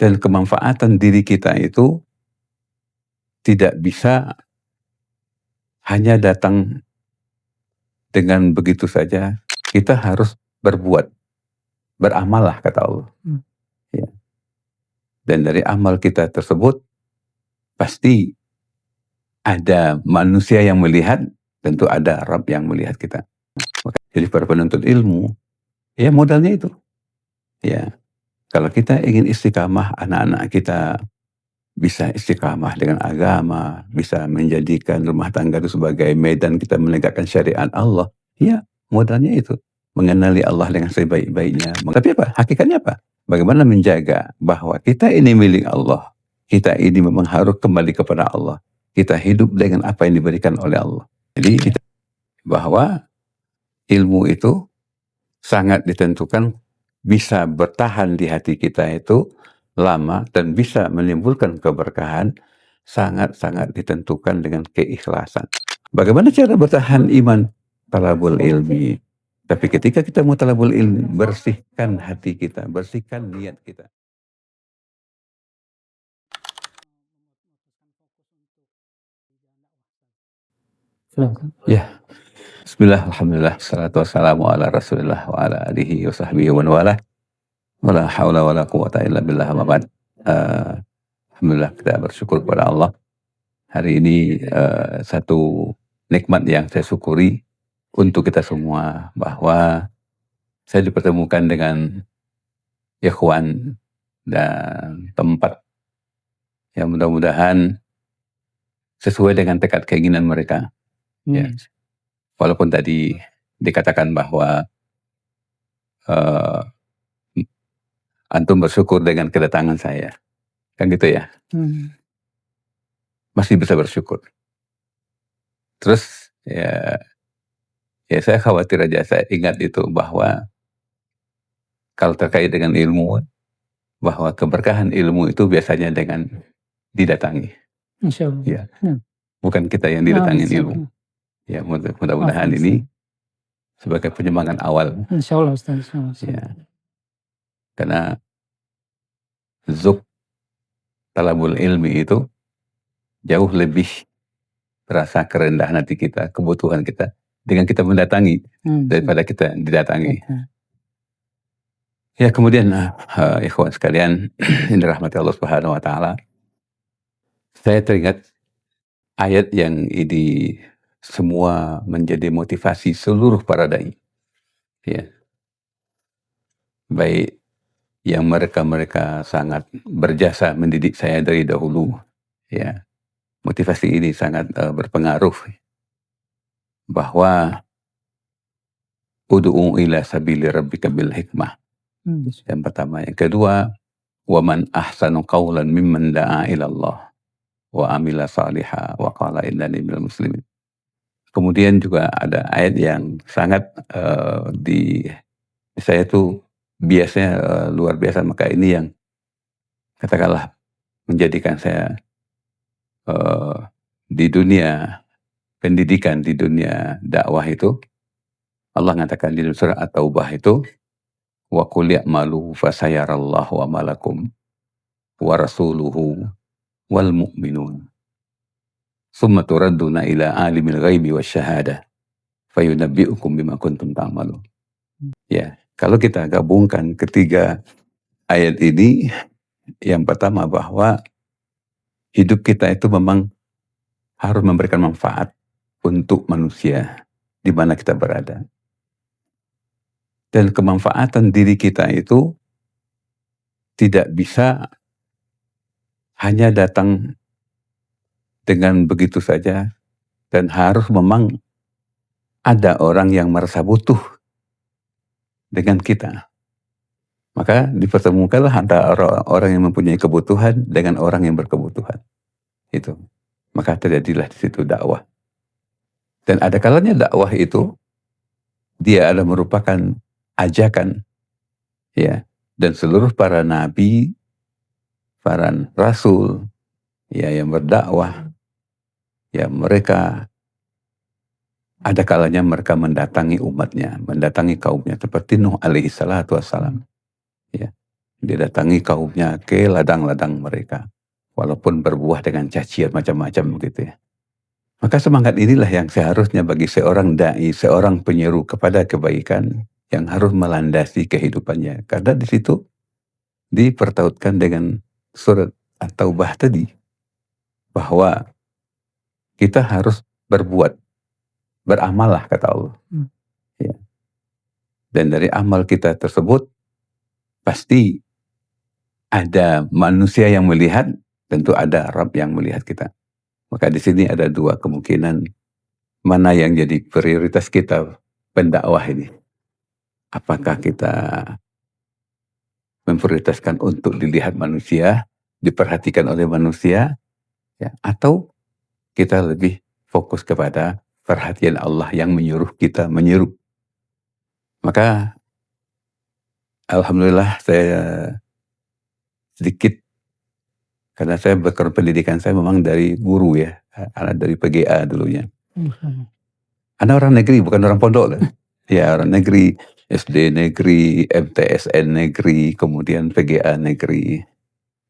Dan kemanfaatan diri kita itu tidak bisa hanya datang dengan begitu saja. Kita harus berbuat, beramal lah kata Allah. Ya. Dan dari amal kita tersebut pasti ada manusia yang melihat, tentu ada Rabb yang melihat kita. Jadi para penuntut ilmu, ya modalnya itu. Ya, kalau kita ingin istiqamah, anak-anak kita bisa istiqamah dengan agama, bisa menjadikan rumah tangga itu sebagai medan kita menegakkan syariat Allah. Ya, modalnya itu. Mengenali Allah dengan sebaik-baiknya. Tapi apa? Hakikatnya apa? Bagaimana menjaga bahwa kita ini milik Allah. Kita ini memang harus kembali kepada Allah. Kita hidup dengan apa yang diberikan oleh Allah. Jadi bahwa ilmu itu sangat ditentukan bisa bertahan di hati kita itu lama dan bisa menimbulkan keberkahan sangat-sangat ditentukan dengan keikhlasan. Bagaimana cara bertahan iman? Talabul ilmi. Tapi ketika kita mau talabul ilmi, bersihkan hati kita, bersihkan niat kita. Ya, bismillah, alhamdulillah, salatu wassalamu ala rasulillah wa ala alihi wa sahbihi wa wala. Wala hawla wala quwata illa billah amma ba'd. Alhamdulillah kita bersyukur kepada Allah. Hari ini satu nikmat yang saya syukuri untuk kita semua, bahwa saya dipertemukan dengan ikhwan dan tempat yang mudah-mudahan sesuai dengan tekad keinginan mereka. Ya. Walaupun tadi dikatakan bahwa antum bersyukur dengan kedatangan saya, kan gitu ya. Masih bisa bersyukur. Terus ya saya khawatir aja, saya ingat itu bahwa kalau terkait dengan ilmu, bahwa keberkahan ilmu itu biasanya dengan didatangi. Insya Allah. Ya. Bukan kita yang didatangi ilmu. Ya, mudah-mudahan ini sebagai penyemangat awal. Insya Allah Ustaz. Ya. Karena zuk talabul ilmi itu jauh lebih terasa kerendahan hati kita, kebutuhan kita dengan kita mendatangi daripada kita didatangi. Ya, kemudian ikhwan sekalian yang dirahmati Allah Subhanahu wa taala. Saya teringat ayat yang ini semua menjadi motivasi seluruh para dai. Ya. Baik yang mereka sangat berjasa mendidik saya dari dahulu. Ya. Motivasi ini sangat berpengaruh bahwa ud'u ila sabili rabbika bil hikmah. Yang pertama, yang kedua, wa man ahsanu qawlan mimman da'a ila Allah wa amila salihah wa qala innani minal muslimin. Kemudian juga ada ayat yang sangat di saya tuh biasanya luar biasa, maka ini yang katakanlah menjadikan saya di dunia pendidikan, di dunia dakwah itu, Allah mengatakan di surah At-Taubah itu, wa qul ya'malu fasayarallahu amalakum wa rasuluhu wal mu'minun summa turadduna ila alimil ghaibi wasyahadah fayunabbi'ukum bima kuntum ta'malun. Ya, kalau kita gabungkan ketiga ayat ini, yang pertama bahwa hidup kita itu memang harus memberikan manfaat untuk manusia di mana kita berada. Dan kemanfaatan diri kita itu tidak bisa hanya datang dengan begitu saja, dan harus memang ada orang yang merasa butuh dengan kita. Maka dipertemukanlah antara orang yang mempunyai kebutuhan dengan orang yang berkebutuhan. Itu. Maka terjadilah di situ dakwah. Dan ada kalanya dakwah itu dia adalah merupakan ajakan, ya, dan seluruh para nabi, para rasul, ya, yang berdakwah, ya, mereka ada kalanya mereka mendatangi umatnya, mendatangi kaumnya, seperti Nuh alaihi salatu wassalam. Ya. didatangi kaumnya ke ladang-ladang mereka, walaupun berbuah dengan cacian macam-macam begitu ya. Maka semangat inilah yang seharusnya bagi seorang dai, seorang penyeru kepada kebaikan yang harus melandasi kehidupannya. Karena di situ dipertautkan dengan surat At-Taubah tadi, bahwa kita harus berbuat, beramallah kata Allah. Ya. Dan dari amal kita tersebut pasti ada manusia yang melihat, tentu ada Rabb yang melihat kita. Maka di sini ada dua kemungkinan mana yang jadi prioritas kita pendakwah ini. Apakah kita memprioritaskan untuk dilihat manusia, diperhatikan oleh manusia, ya, atau kita lebih fokus kepada perhatian Allah yang menyuruh kita menyeru. Maka alhamdulillah saya sedikit, karena saya pendidikan saya memang dari guru ya, anak dari PGA dulunya. Anak orang negeri, bukan orang pondok lah. Ya, orang negeri, SD negeri, MTSN negeri, kemudian PGA negeri.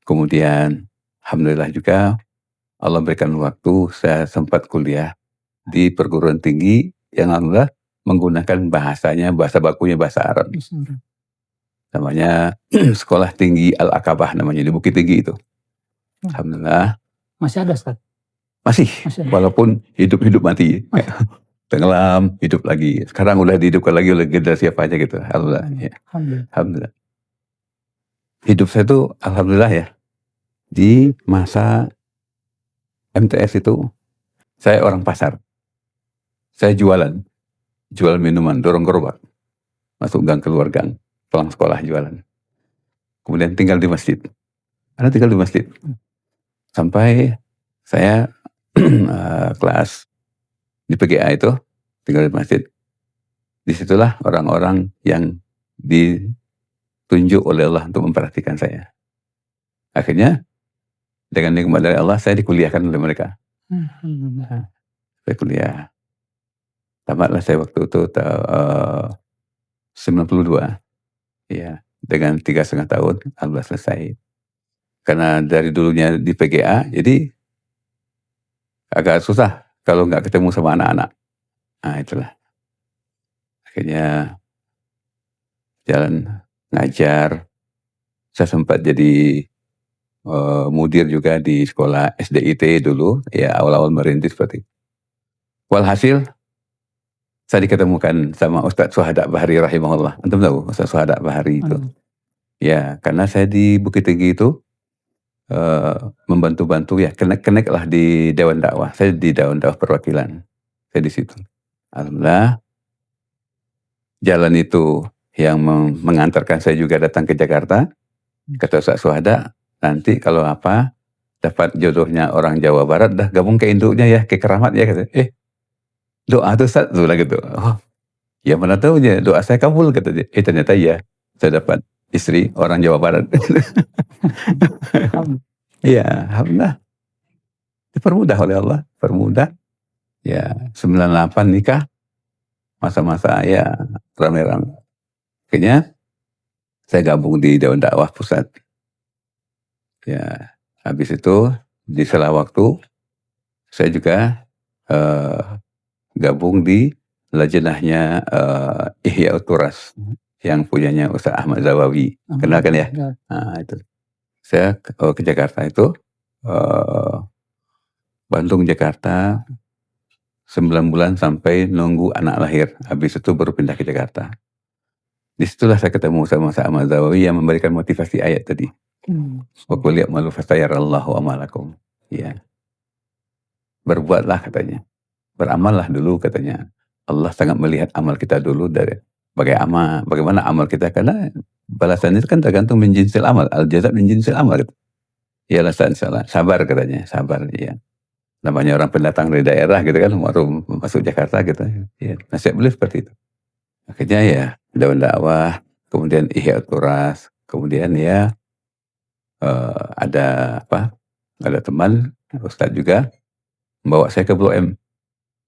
Kemudian alhamdulillah juga Allah berikan waktu saya sempat kuliah di perguruan tinggi yang alhamdulillah menggunakan bahasanya, bahasa bakunya bahasa Arab. Namanya Sekolah Tinggi Al-Aqabah namanya, di Bukit Tinggi itu. Alhamdulillah. Masih ada, Ustaz? Masih, walaupun hidup mati. Tenggelam, hidup lagi. Sekarang udah dihidupkan lagi oleh generasi apa aja gitu. Alhamdulillah. Ya. Alhamdulillah. Hidup saya tuh alhamdulillah ya. Di masa MTS itu, saya orang pasar. Saya jualan minuman, dorong gerobak. Masuk gang, keluar gang. Pulang sekolah jualan. Kemudian tinggal di masjid. Ada tinggal di masjid. Sampai saya kelas di PGA itu, tinggal di masjid. Disitulah orang-orang yang ditunjuk oleh Allah untuk memperhatikan saya. Akhirnya, dengan nikmat dari Allah, saya dikuliahkan oleh mereka. Saya kuliah. Tamatlah saya waktu itu 92. Ya, dengan 3,5 tahun, alhamdulillah selesai. Karena dari dulunya di PGA, jadi agak susah kalau nggak ketemu sama anak-anak. Nah itulah. Akhirnya jalan ngajar. Saya sempat jadi mudir juga di sekolah SDIT dulu. Ya awal-awal merintis seperti itu. Walhasil, saya diketemukan sama Ustadz Suhada Bahari rahimahullah. Antum tahu Ustadz Suhada Bahari itu? Ya, karena saya di Bukit Tinggi itu membantu-bantu ya, kenek lah di Dewan Dakwah. Saya di Dewan Dakwah Perwakilan. Saya di situ. Alhamdulillah, jalan itu yang mengantarkan saya juga datang ke Jakarta. Kata Ustadz Suhada, nanti kalau apa dapat jodohnya orang Jawa Barat, dah gabung ke induknya ya, ke Keramat ya. Kata, doa tuh Ustadz tuh gitu. Oh, ya mana tahunya doa saya kabul kata dia. Ternyata ya, saya dapat istri orang Jawa Barat. Iya, alhamdulillah. Dipermudah oleh Allah, permudah. Ya, 98 nikah. Masa-masa ya rame-rame. Akhirnya saya gabung di Dewan Dakwah Pusat. Ya, habis itu di sela waktu saya juga gabung di Lajnahnya Ihya Turas yang punyanya Ustaz Ahmad Zawawi. Kenal kan ya? Nah, itu. Saya ke Jakarta itu, Bandung Jakarta 9 bulan sampai nunggu anak lahir. Habis itu baru pindah ke Jakarta. Disitulah saya ketemu sama Ustaz Ahmad Zawawi yang memberikan motivasi ayat tadi. Wa qul ya'malu fasayarallahu amalakum. Ya. Berbuatlah katanya. Beramallah dulu katanya. Allah sangat melihat amal kita dulu dari bagaimana amal kita, karena balasan itu kan tergantung min jinsil amal, al jaza min jinsil amal gitu. Iyalah sabar katanya, sabar ya. Namanya orang pendatang dari daerah gitu kan, baru masuk Jakarta gitu. Ya, nasihat beliau seperti itu. Akhirnya ya Dewan Dakwah, kemudian Ihya Turas, kemudian ya ada teman Ustadz juga membawa saya ke Blok M.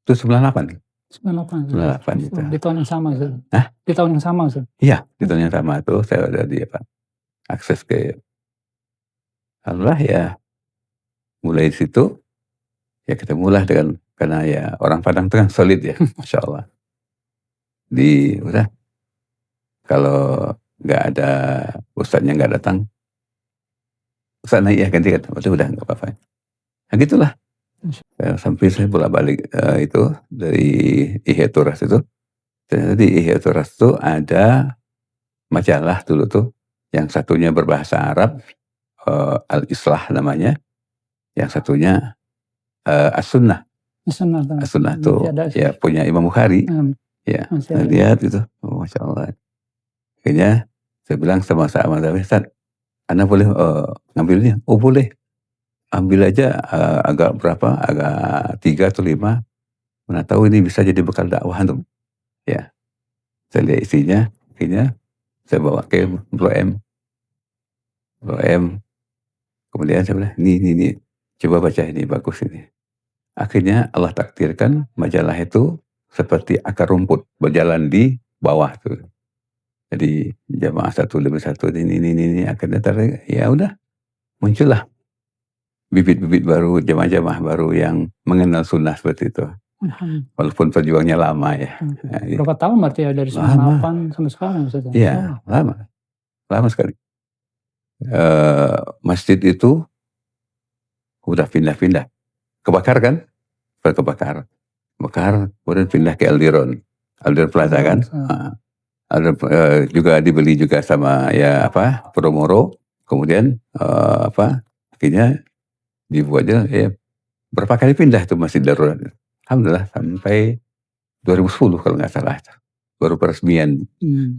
Itu 98. 98 gitu. Di tahun yang sama, Ustaz. Hah? Di tahun yang sama, Ustaz. Iya, di tahun yang sama itu saya udah di akses ke Allah ya, mulai di situ, ya ketemulah dengan, karena ya orang Padang itu kan solid ya, Masya Allah. Udah, kalau nggak ada ustadznya nggak datang, ustadz naik ya ganti kata, udah nggak apa-apa. Nah gitulah, sampai saya bolak-balik itu dari Ihya Turas itu. Ternyata di Ihya Turas itu ada majalah dulu tuh, yang satunya berbahasa Arab, Al-Islah namanya, yang satunya As-Sunnah. As-Sunnah tuh ya punya Imam Bukhari. Ya, saya lihat itu, oh, Masya Allah. Akhirnya saya bilang sama sahabat saya, Ustaz, Anda boleh ngambilnya? Oh boleh, ambil aja agak berapa, agak 3 atau 5, mana tahu ini bisa jadi bekal dakwah tuh. Ya, saya lihat isinya, akhirnya saya bawa ke Blok M. Kemudian saya bilang, ini, coba baca ini, bagus ini. Akhirnya Allah takdirkan majalah itu seperti akar rumput berjalan di bawah tuh. Jadi jamaah satu demi satu ini akhirnya ya udah muncullah bibit-bibit baru, jamaah-jamaah baru yang mengenal sunnah seperti itu. Walaupun perjuangnya lama ya. Berapa tahun berarti ya, dari 98 sampai sekarang Ustaz? Iya, lama sekali. Masjid itu udah pindah-pindah, kebakar kan? Bakar, kemudian pindah ke Aldiron Plaza kan. Juga dibeli juga sama ya Promoro, kemudian akhirnya dibuatnya ya berapa kali pindah itu Masjid Darurat. Alhamdulillah sampai 2010 kalau nggak salah baru peresmian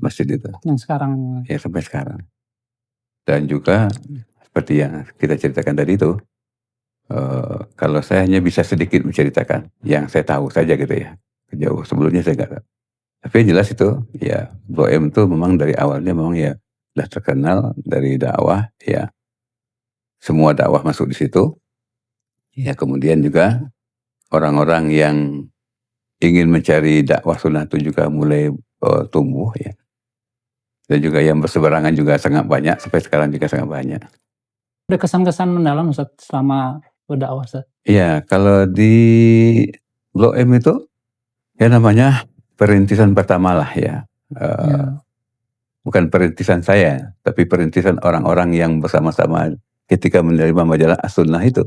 masjid itu. Yang sekarang. Ya sampai sekarang. Dan juga seperti yang kita ceritakan tadi itu, kalau saya hanya bisa sedikit menceritakan yang saya tahu saja gitu ya. Jauh sebelumnya saya nggak tahu. Tapi yang jelas itu ya Blok M itu memang dari awalnya memang ya sudah terkenal dari dakwah ya. Semua dakwah masuk di situ. Ya kemudian juga orang-orang yang ingin mencari dakwah sunnah itu juga mulai tumbuh ya. Dan juga yang berseberangan juga sangat banyak, sampai sekarang juga sangat banyak. Ada kesan-kesan mendalam Ustaz selama berdakwah Ustaz? Iya, kalau di Blok M itu ya namanya perintisan pertama lah ya. Bukan perintisan saya, tapi perintisan orang-orang yang bersama-sama ketika menerima majalah As-Sunnah itu.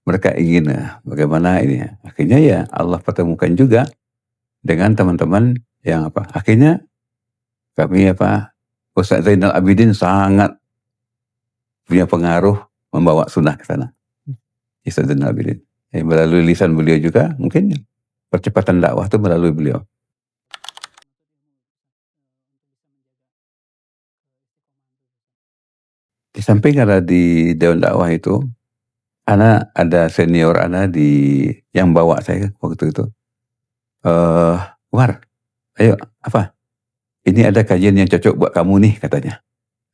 Mereka ingin bagaimana ini. Akhirnya ya Allah pertemukan juga dengan teman-teman yang akhirnya kami Ustaz Zainal Abidin sangat punya pengaruh membawa sunnah ke sana. Ustaz Zainal Abidin. Melalui lisan beliau juga mungkin percepatan dakwah itu melalui beliau. Di samping ada di Dewan Dakwah itu, ana ada senior ana yang bawa saya waktu itu. War, ayo ini ada kajian yang cocok buat kamu nih katanya.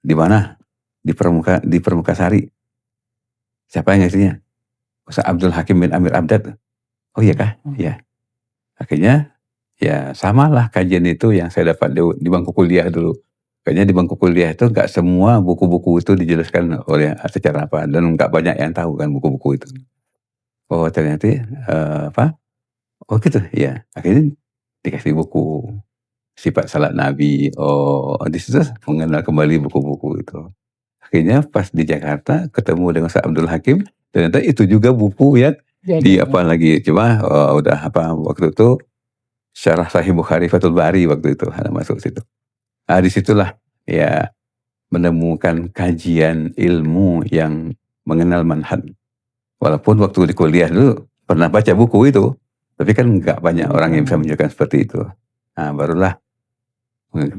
Di mana? Di Permukasari. Siapa yang ngasihnya? Ustaz Abdul Hakim bin Amir Abdad. Oh iya kah? Iya. Akhirnya ya samalah kajian itu yang saya dapat di bangku kuliah dulu. Kayaknya di bangku kuliah itu nggak semua buku-buku itu dijelaskan oleh secara dan nggak banyak yang tahu kan buku-buku itu. Oh ternyata oh gitu ya. Akhirnya dikasih buku sifat salat Nabi. Oh di situ mengenal kembali buku-buku itu. Akhirnya pas di Jakarta ketemu dengan Ustaz Abdul Hakim, ternyata itu juga buku yang lagi cuma waktu itu Syarah Sahih Bukhari Fathul Bari waktu itu ada masuk situ. Nah disitulah ya menemukan kajian ilmu yang mengenal manhaj. Walaupun waktu di kuliah dulu pernah baca buku itu, tapi kan nggak banyak orang yang bisa menjelaskan seperti itu. Nah barulah,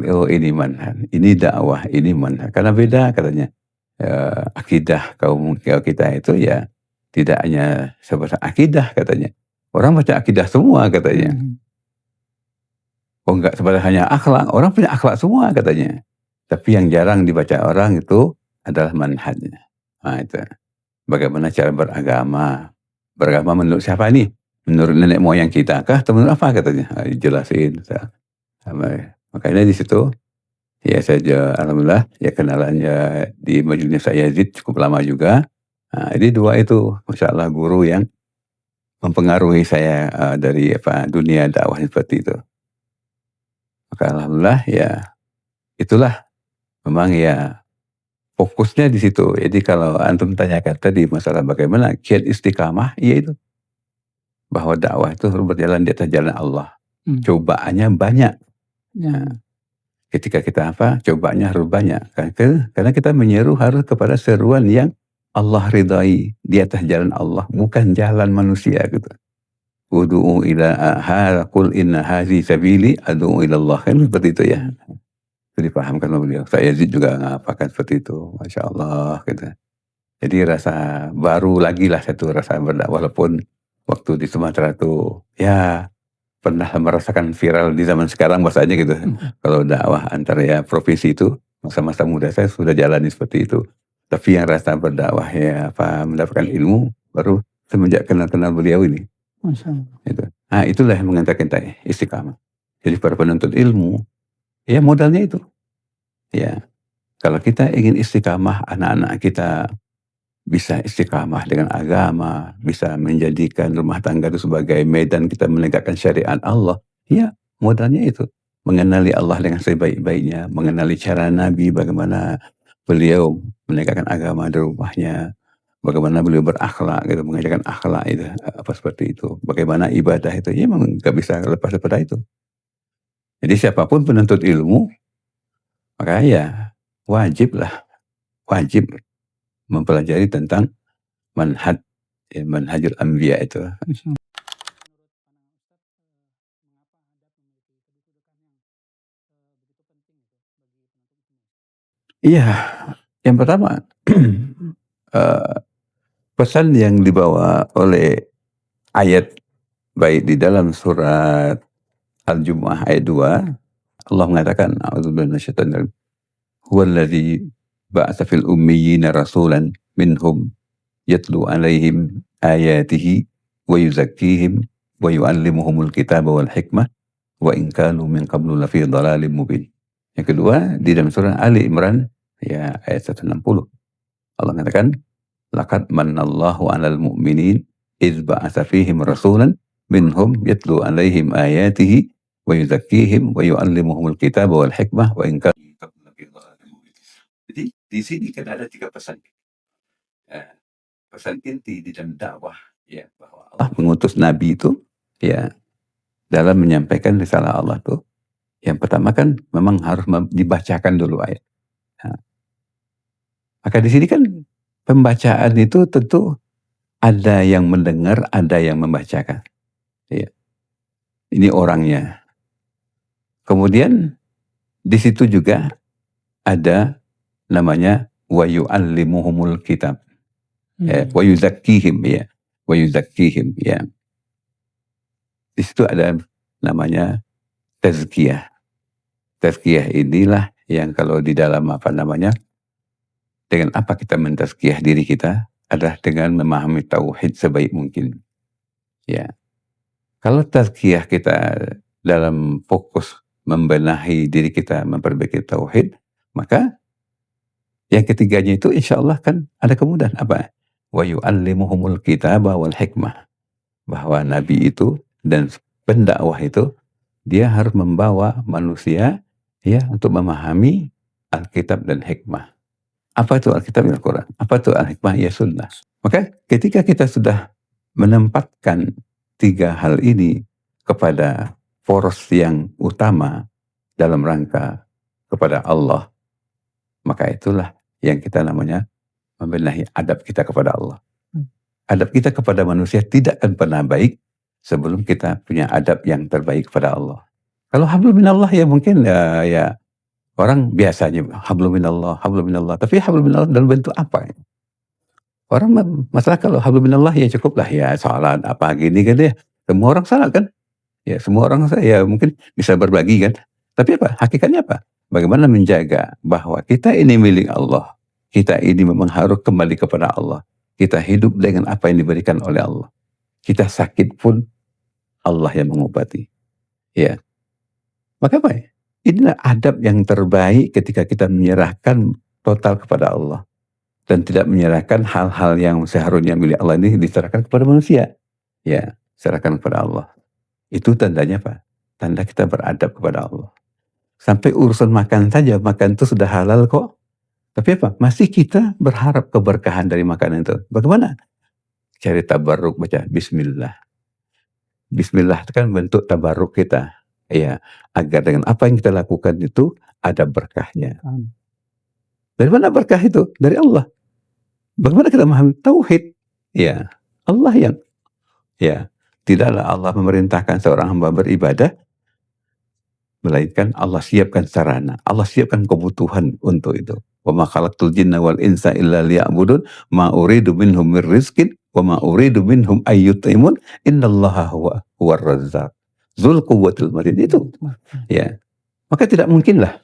oh ini manhaj, ini dakwah, ini manhaj. Karena beda katanya. Akidah kaum kita itu ya tidak hanya sebatas akidah katanya. Orang baca akidah semua katanya. Oh enggak sebatas hanya akhlak, orang punya akhlak semua katanya. Tapi yang jarang dibaca orang itu adalah manhajnya. Nah itu. Bagaimana cara beragama. Beragama menurut siapa nih? Menurut nenek moyang kita kah? Atau menurut apa katanya? Jelasin. Makanya di situ Ya saya alhamdulillah ya kenalannya di Majelisnya Syekh Yazid cukup lama juga. Jadi 2 itu Masya Allah guru yang mempengaruhi saya, dari dunia dakwah seperti itu. Maka alhamdulillah ya itulah memang ya fokusnya di situ. Jadi kalau antum tanyakan tadi masalah bagaimana kiat istiqamah, ya itu. Bahwa dakwah itu harus berjalan di atas jalan Allah. Cobaannya banyak. Nah, ketika kita cobaannya harus banyak. Karena kita menyeru harus kepada seruan yang Allah ridai di atas jalan Allah, bukan jalan manusia gitu. Ud'u ila qul inna hadhihi sabili ad'u ila Allah, kan seperti itu ya. Itu dipahamkan oleh beliau. Syekh Yazid juga mengapakan seperti itu, Masya Allah gitu. Jadi rasa baru lagi lah satu rasa berdakwah, walaupun waktu di Sumatera tuh ya pernah merasakan viral di zaman sekarang bahasanya gitu. Kalau dakwah antara ya provinsi itu masa-masa muda saya sudah jalani seperti itu. Tapi yang rasa berdakwah ya mendapatkan ilmu baru semenjak kenal beliau ini. Masya Allah. Gitu. Nah itulah yang mengantarkan kita istiqamah. Jadi para penuntut ilmu ya modalnya itu. Ya kalau kita ingin istiqamah, anak-anak kita bisa istiqamah dengan agama, bisa menjadikan rumah tangga itu sebagai medan kita menegakkan syariat Allah. Ya, modalnya itu. Mengenali Allah dengan sebaik-baiknya, mengenali cara Nabi, bagaimana beliau menegakkan agama di rumahnya, bagaimana beliau berakhlak gitu, mengajarkan akhlak itu, seperti itu. Bagaimana ibadah itu, ya memang gak bisa lepas daripada itu. Jadi siapapun penuntut ilmu, maka ya wajib mempelajari tentang manhajul anbiya itu. Iya, yang pertama pesan yang dibawa oleh ayat baik di dalam surat Al-Jumu'ah ayat 2, Allah mengatakan a'udzubillahi minasyaitonir rajim. Huwallazi ba'atsa fil ummiyina rasulan minhum yatlu 'alaihim ayatihi wa yuzakkihim wa yu'allimuhumul kitaba wal hikmah wa in kanu min qablu lafi dhalalim mubin. Yang kedua di dalam surah Ali Imran ya ayat 160. Allah mengatakan laqad manallahu 'alal mu'minin idz ba'atsa fihim rasulan minhum yatlu 'alaihim ayatihi wa yuzakkihim wa yu'allimuhumul kitaba wal hikmah wa in kanu min qablu lafi dhalalim mubin. Jadi di sini kan ada 3 pesan. Pesan inti di dalam dakwah ya bahwa Allah mengutus nabi itu ya dalam menyampaikan risalah Allah tuh yang pertama kan memang harus dibacakan dulu ayat. Nah, maka di sini kan pembacaan itu tentu ada yang mendengar, ada yang membacakan. Ya. Ini orangnya. Kemudian di situ juga ada namanya wa yu'allimuhumul kitab. Wa yuzakkihim ya. Wa yuzakkihim ya. Di situ ada namanya tazkiyah. Tazkiyah inilah yang kalau di dalam dengan apa kita mentazkiyah diri kita adalah dengan memahami tauhid sebaik mungkin. Ya. Kalau tazkiyah kita dalam fokus membenahi diri kita, memperbaiki tauhid, maka yang ketiganya itu insya Allah kan ada kemudahan apa? Wa yu'allimuhumul kitaba wal hikmah. Bahwa Nabi itu dan pendakwah itu dia harus membawa manusia ya untuk memahami Alkitab dan hikmah. Apa itu Alkitab dan Al-Quran? Apa itu Al-Hikmah? Ya sunnah. Maka ketika kita sudah menempatkan 3 hal ini kepada poros yang utama dalam rangka kepada Allah, maka itulah yang kita namanya membenahi adab kita kepada Allah. Adab kita kepada manusia tidak akan pernah baik sebelum kita punya adab yang terbaik kepada Allah. Kalau hablum minallah ya mungkin ya orang biasanya hablum minallah. Tapi hablum minallah dalam bentuk apa? Orang masalah kalau hablum minallah ya cukuplah ya salat apa gini kan ya. Semua orang salah kan? Ya semua orang ya mungkin bisa berbagi kan. Tapi apa? Hakikatnya apa? Bagaimana menjaga bahwa kita ini milik Allah. Kita ini memang harus kembali kepada Allah. Kita hidup dengan apa yang diberikan oleh Allah. Kita sakit pun Allah yang mengobati. Ya. Maka apa ya? Inilah adab yang terbaik ketika kita menyerahkan total kepada Allah. Dan tidak menyerahkan hal-hal yang seharusnya milik Allah ini diserahkan kepada manusia. Ya, serahkan kepada Allah. Itu tandanya apa? Tanda kita beradab kepada Allah. Sampai urusan makan saja, makan itu sudah halal kok. Tapi apa? Masih kita berharap keberkahan dari makanan itu. Bagaimana? Cari tabarruk, baca bismillah. Bismillah itu kan bentuk tabarruk kita. Ya, agar dengan apa yang kita lakukan itu ada berkahnya. Dari mana berkah itu? Dari Allah. Bagaimana kita memahami tauhid? Ya, Allah yang tidaklah Allah memerintahkan seorang hamba beribadah, melainkan Allah siapkan sarana, Allah siapkan kebutuhan untuk itu. Wa ma khalaqtul jinna wal insa illa liya'budun ma uridu minhum mir rizqin wa ma uridu minhum ayyut'imun innallaha huwar razzaq dzul quwwatil matin. Itu ya, maka tidak mungkinlah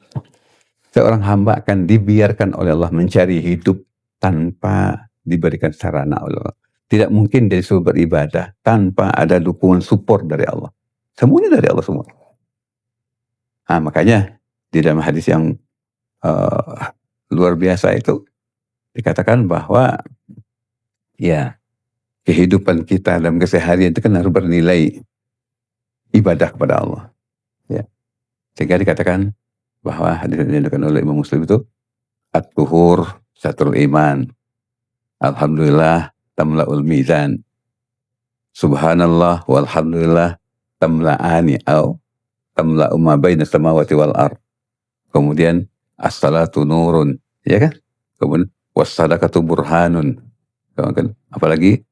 seorang hamba akan dibiarkan oleh Allah mencari hidup tanpa diberikan sarana oleh Allah. Tidak mungkin dia disuruh beribadah tanpa ada dukungan support dari Allah. Semuanya dari Allah semua. Nah, makanya di dalam hadis yang luar biasa itu dikatakan bahwa ya, kehidupan kita dalam keseharian itu kan harus bernilai ibadah kepada Allah. Ya. Sehingga dikatakan bahwa hadis yang dikatakan oleh Imam Muslim itu at-tuhur syatrul iman. Alhamdulillah tamla'ul mizan. Subhanallah walhamdulillah tamla'ani au tamla'u ma baina samawati wal ard. Kemudian as-salatu nurun, ya kan? Kemudian was-sadaqatu burhanun. Kemudian apalagi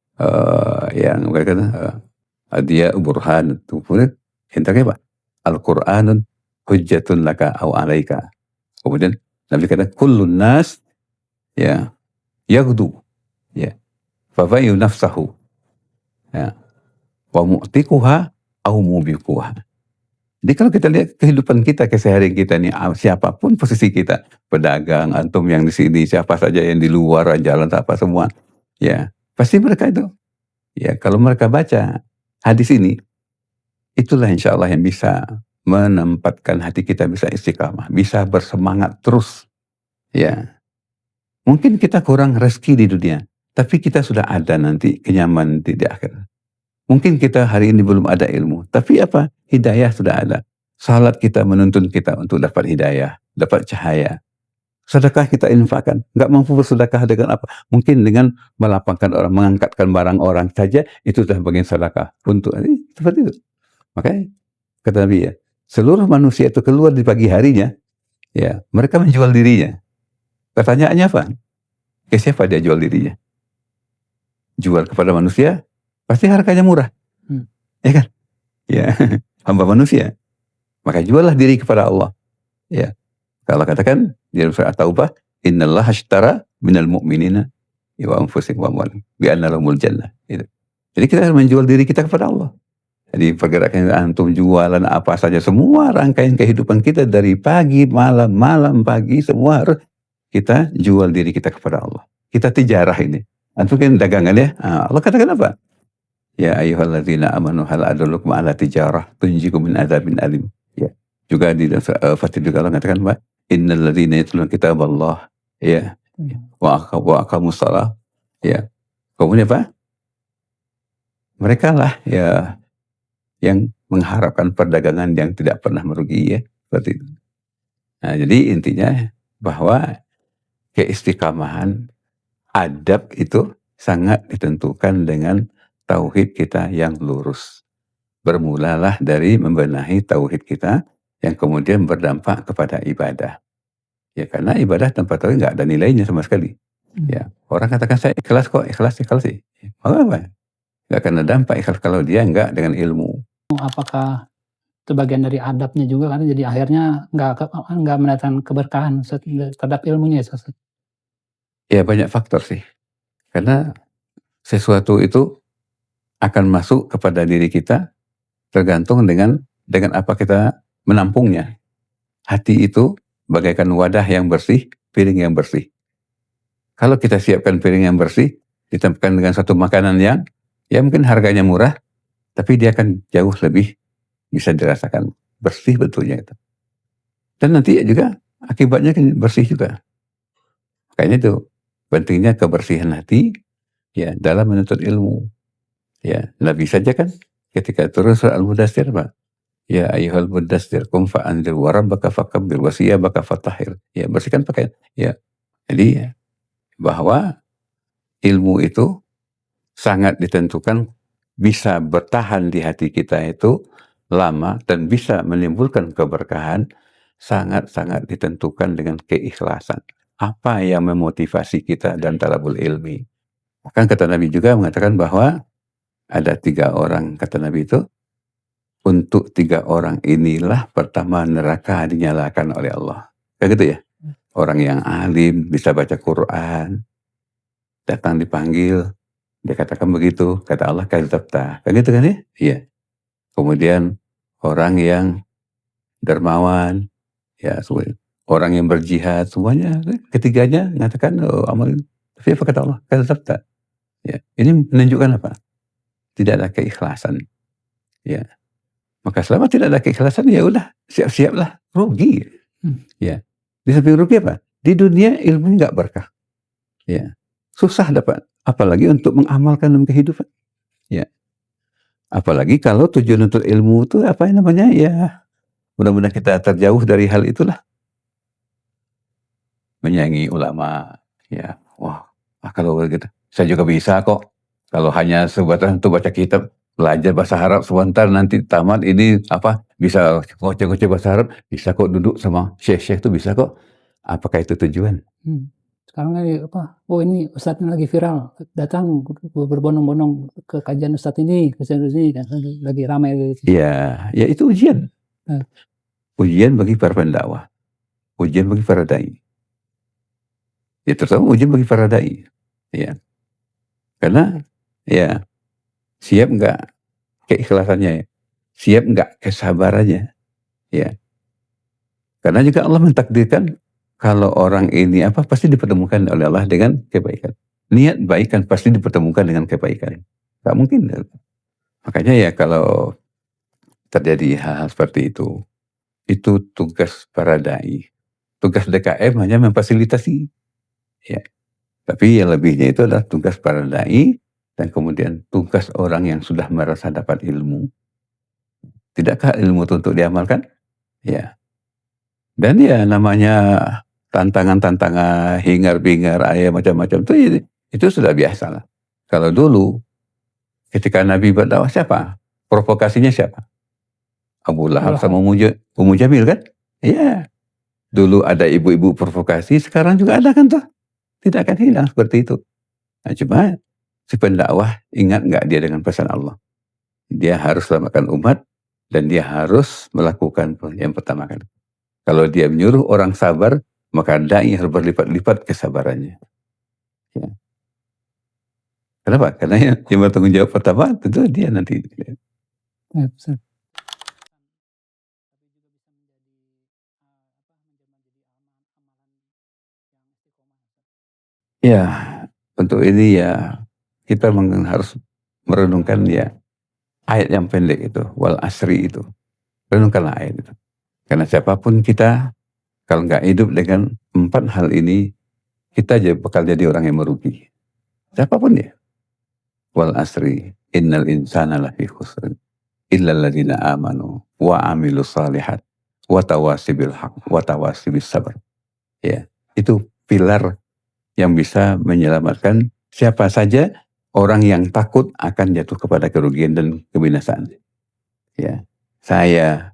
yang berkata dia burhan. Kemudian intinya apa? Al-Qur'anun hujjatun laka au alaika. Kemudian Nabi kata kullun nas ya yaghdu ya fafayu nafsahu ya wa mu'tiquha au mubiquha. Jadi kalau kita lihat kehidupan kita, keseharian kita nih, siapapun posisi kita, pedagang, antum yang di sini, siapa saja yang di luar jalan apa semua, ya pasti mereka itu, ya kalau mereka baca hadis ini, itulah insya Allah yang bisa menempatkan hati kita bisa istiqamah, bisa bersemangat terus, ya. Mungkin kita kurang rezeki di dunia, tapi kita sudah ada nanti kenyamanan di akhir. Mungkin kita hari ini belum ada ilmu, tapi apa? Hidayah sudah ada. Salat kita menuntun kita untuk dapat hidayah, dapat cahaya. Sedekah kita infakkan. Nggak mampu bersedekah dengan apa? Mungkin dengan melapangkan orang, mengangkatkan barang orang saja, itu sudah bagian sedekah. Untuk seperti itu. Makanya kata Nabi ya, seluruh manusia itu keluar di pagi harinya, ya mereka menjual dirinya. Pertanyaannya apa? Ke siapa dia jual dirinya? Jual kepada manusia, pasti harganya murah. Ya kan? Ya, hamba manusia. Maka juallah diri kepada Allah. Ya. Kalau katakan di dalam surah At-Taubah, innallaha ashtara minal mu'minina wa anfusihim wa amwalihim bi anna lahumul jannah. Itu. Jadi kita harus menjual diri kita kepada Allah. Jadi pergerakan antum jualan apa saja, semua rangkaian kehidupan kita dari pagi, malam, pagi, semua harus kita jual diri kita kepada Allah. Kita tijarah ini. Antum kan dagangan ya. Allah katakan apa? Ya ayyuhalladzina amanu hal adullukum ala tijarah tunjikum min adzabin alim. Ya. Juga di Fatih juga Allah katakan apa? Innal ladzina yatluna kitaballah ya wa aqamus shalah ya. Kemudian apa? Mereka lah ya yang mengharapkan perdagangan yang tidak pernah merugi ya, seperti itu. Nah, jadi intinya bahwa keistiqamahan adab itu sangat ditentukan dengan tauhid kita yang lurus. Bermulalah dari membenahi tauhid kita yang kemudian berdampak kepada ibadah. Ya karena ibadah tanpa tauhid nggak ada nilainya sama sekali. Ya orang katakan saya ikhlas kok, ikhlas sih. Apa? Nggak akan ada dampak ikhlas kalau dia nggak dengan ilmu. Apakah itu bagian dari adabnya juga kan? Jadi akhirnya nggak mendatangkan keberkahan terhadap ilmunya ya. Ya banyak faktor sih. Karena sesuatu itu akan masuk kepada diri kita tergantung dengan apa kita menampungnya. Hati itu bagaikan wadah yang bersih, piring yang bersih. Kalau kita siapkan piring yang bersih, ditempatkan dengan satu makanan yang ya mungkin harganya murah, tapi dia akan jauh lebih bisa dirasakan bersih betulnya itu. Dan nanti juga akibatnya kan bersih juga. Makanya itu pentingnya kebersihan hati ya dalam menuntut ilmu. Ya, Nabi saja kan ketika turun surah Al-Mudaththir, Pak. Ya ayyuhal mudaththir qum fa'anzir wa rabbaka fakabbir wa siyabaka fatahhir. Ya, bersihkan pakaian. Ya. Jadi bahwa ilmu itu sangat ditentukan bisa bertahan di hati kita itu lama dan bisa menimbulkan keberkahan sangat-sangat ditentukan dengan keikhlasan. Apa yang memotivasi kita dan talabul ilmi. Kan kata Nabi juga mengatakan bahwa ada 3 orang, kata Nabi itu, untuk 3 orang inilah pertama neraka dinyalakan oleh Allah. Kayak gitu ya? Orang yang alim, bisa baca Quran, datang dipanggil, dia katakan begitu, kata Allah kadzabta. Kayak gitu kan ya? Iya. Kemudian orang yang dermawan, ya orang yang berjihad, semuanya, ketiganya mengatakan amal. Tapi apa kata Allah? Kadzabta. Ya. Ini menunjukkan apa? Tidak ada keikhlasan. Ya. Maka selama tidak ada keikhlasan, ya udah, siap-siaplah rugi. Ya. Di samping rugi apa? Di dunia ilmu nggak berkah. Ya. Susah dapat, apalagi untuk mengamalkan dalam kehidupan. Ya. Apalagi kalau tujuan untuk ilmu itu apa yang namanya? Ya, mudah-mudahan kita terjauh dari hal itulah. Menyayangi ulama, ya. Wah, kalau gitu, saya juga bisa kok. Kalau hanya sebatas untuk baca kitab, belajar bahasa Arab sebentar nanti tamat ini apa bisa ngoceh-ngoceh bahasa Arab, bisa kok duduk sama syekh-syekh itu bisa kok. Apakah itu tujuan? Sekarang apa? Oh ini ustadznya lagi viral, datang berbondong-bondong ke kajian ustadz ini, lagi ramai. Ya, ya itu ujian. Ujian bagi para pendakwah, ujian bagi para dai. Ya terutama ujian bagi para dai. Ya, karena ya siap nggak keikhlasannya, siap nggak kesabarannya, ya. Karena juga Allah mentakdirkan kalau orang ini apa pasti dipertemukan oleh Allah dengan kebaikan. Niat baik kan pasti dipertemukan dengan kebaikan. Gak mungkin. Makanya ya kalau terjadi hal seperti itu tugas para dai. Tugas DKM hanya memfasilitasi. Ya. Tapi yang lebihnya itu adalah tugas para dai dan kemudian tugas orang yang sudah merasa dapat ilmu. Tidakkah ilmu itu untuk diamalkan? Ya. Dan ya namanya tantangan-tantangan, hingar-bingar, macam-macam itu sudah biasa lah. Kalau dulu ketika Nabi berdakwah siapa? Provokasinya siapa? Abu Lahab sama Ummu Jamil kan? Iya. Dulu ada ibu-ibu provokasi, sekarang juga ada kan tuh. Tidak akan hilang seperti itu. Nah, cuma si pendakwah ingat nggak dia dengan pesan Allah? Dia harus selamatkan umat dan dia harus melakukan yang pertama kali. Kalau dia menyuruh orang sabar, maka dai harus berlipat-lipat kesabarannya. Ya. Kenapa? Karena yang bertanggung jawab pertama tentu dia nanti. Ya, untuk ini ya kita harus merenungkan ya ayat yang pendek itu, wal asri itu. Renungkanlah ayat itu. Karena siapapun kita, kalau nggak hidup dengan 4 hal ini, kita bakal jadi orang yang merugi. Siapapun dia. Wal asri, innal insana lafi khusrin, illal ladzina amanu, wa amilus salihat, wa tawasibil haq, wa tawasibis sabar. Ya, itu pilar yang bisa menyelamatkan siapa saja orang yang takut akan jatuh kepada kerugian dan kebinasaan. Ya, saya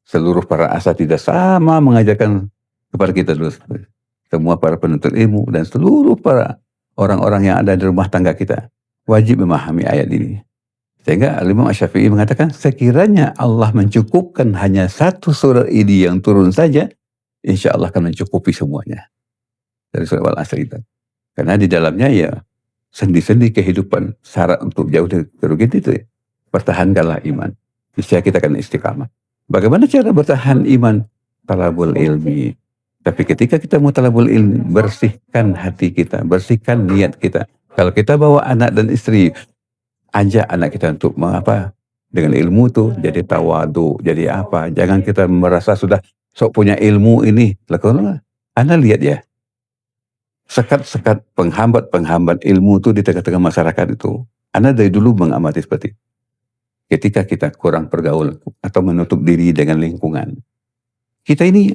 seluruh para asatidzah sama mengajarkan kepada kita dulu, semua para penuntut ilmu dan seluruh para orang-orang yang ada di rumah tangga kita wajib memahami ayat ini. Sehingga Imam Asy-Syafi'i mengatakan sekiranya Allah mencukupkan hanya 1 surah ini yang turun saja, insya Allah akan mencukupi semuanya dari surah Al-Asr itu. Karena di dalamnya ya sendi-sendi kehidupan, syarat untuk jauh dari kerugian itu ya. Pertahankanlah iman. Niscaya kita akan istiqamah. Bagaimana cara bertahan iman? Talabul ilmi. Tapi ketika kita mau talabul ilmi, bersihkan hati kita, bersihkan niat kita. Kalau kita bawa anak dan istri, ajak anak kita untuk dengan ilmu tuh jadi tawadu, jadi apa. Jangan kita merasa sudah sok punya ilmu ini. Lah kalau Anda lihat ya, sekat-sekat penghambat ilmu itu di tengah-tengah masyarakat itu, Anda dari dulu mengamati seperti itu. Ketika kita kurang pergaulan atau menutup diri dengan lingkungan. Kita ini,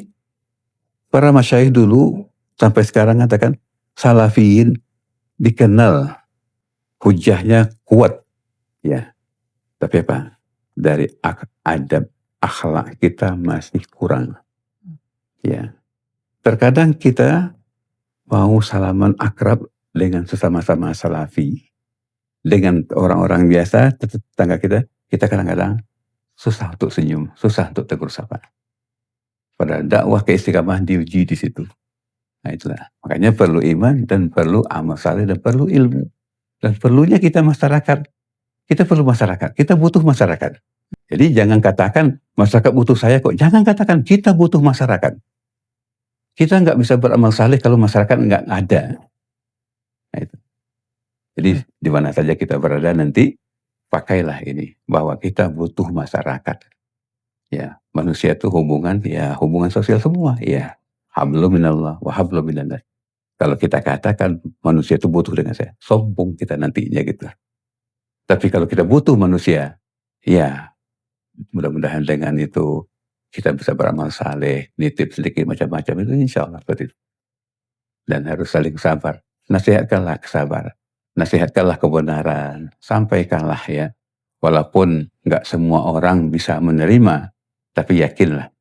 para masyayikh dulu, sampai sekarang katakan, salafiyin dikenal hujahnya kuat. Ya, tapi apa? Dari adab akhlak kita masih kurang. Ya, terkadang kita mau salaman akrab dengan sesama-sama salafi, dengan orang-orang biasa, tetangga kita kadang-kadang susah untuk senyum, susah untuk tegur sapa. Pada dakwah keistiqamahan diuji di situ. Nah itulah, makanya perlu iman dan perlu amal saleh dan perlu ilmu. Dan perlunya kita masyarakat. Kita perlu masyarakat, kita butuh masyarakat. Jadi jangan katakan masyarakat butuh saya kok. Jangan katakan kita butuh masyarakat. Kita nggak bisa beramal saleh kalau masyarakat nggak ada. Nah, itu. Jadi di mana saja kita berada nanti pakailah ini bahwa kita butuh masyarakat. Ya, manusia itu hubungan sosial semua. Ya, hablum minallah wa hablum minannas. Kalau kita katakan manusia itu butuh dengan saya, sombong kita nantinya gitu. Tapi kalau kita butuh manusia, ya mudah-mudahan dengan itu kita bisa beramal saleh, nitip sedikit macam-macam itu insya Allah seperti itu. Dan harus saling sabar. Nasihatkanlah kesabaran, nasihatkanlah kebenaran, sampaikanlah ya. Walaupun nggak semua orang bisa menerima, tapi yakinlah.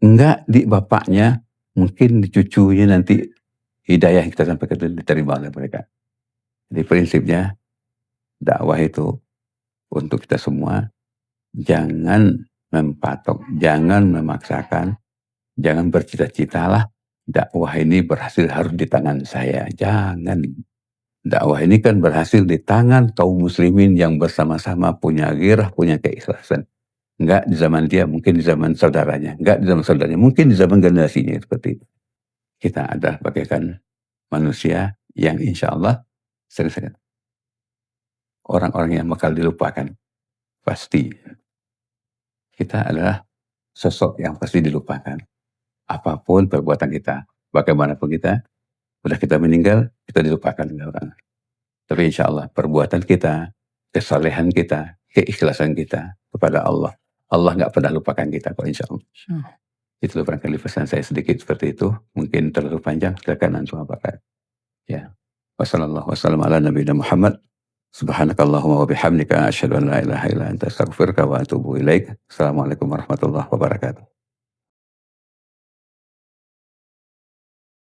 Enggak di bapaknya, mungkin di cucunya nanti hidayah yang kita sampaikan itu diterima oleh mereka. Jadi prinsipnya dakwah itu untuk kita semua, jangan mempatok, jangan memaksakan, jangan bercita-citalah dakwah ini berhasil harus di tangan saya. Jangan. Dakwah ini kan berhasil di tangan kaum muslimin yang bersama-sama punya ghirah, punya keikhlasan. Enggak di zaman dia, mungkin di zaman saudaranya. Enggak di zaman saudaranya, mungkin di zaman generasinya seperti itu. Kita adalah bagaikan manusia yang insya Allah sering-sering orang-orang yang bakal dilupakan. Pasti. Kita adalah sosok yang pasti dilupakan. Apapun perbuatan kita, bagaimanapun kita, sudah kita meninggal, kita dilupakan oleh orang. Tapi insya Allah perbuatan kita, kesalehan kita, keikhlasan kita kepada Allah, Allah nggak pernah lupakan kita kok insya Allah. Itu barangkali pesan saya sedikit seperti itu. Mungkin terlalu panjang, silakan antum apakah. Ya. Wassalamualaikum warahmatullahi wabarakatuh. Subhanakallahumma wa bihamdika asyhadu an la ilaha illa anta astaghfiruka wa atubu ilaik. Assalamualaikum warahmatullahi wabarakatuh.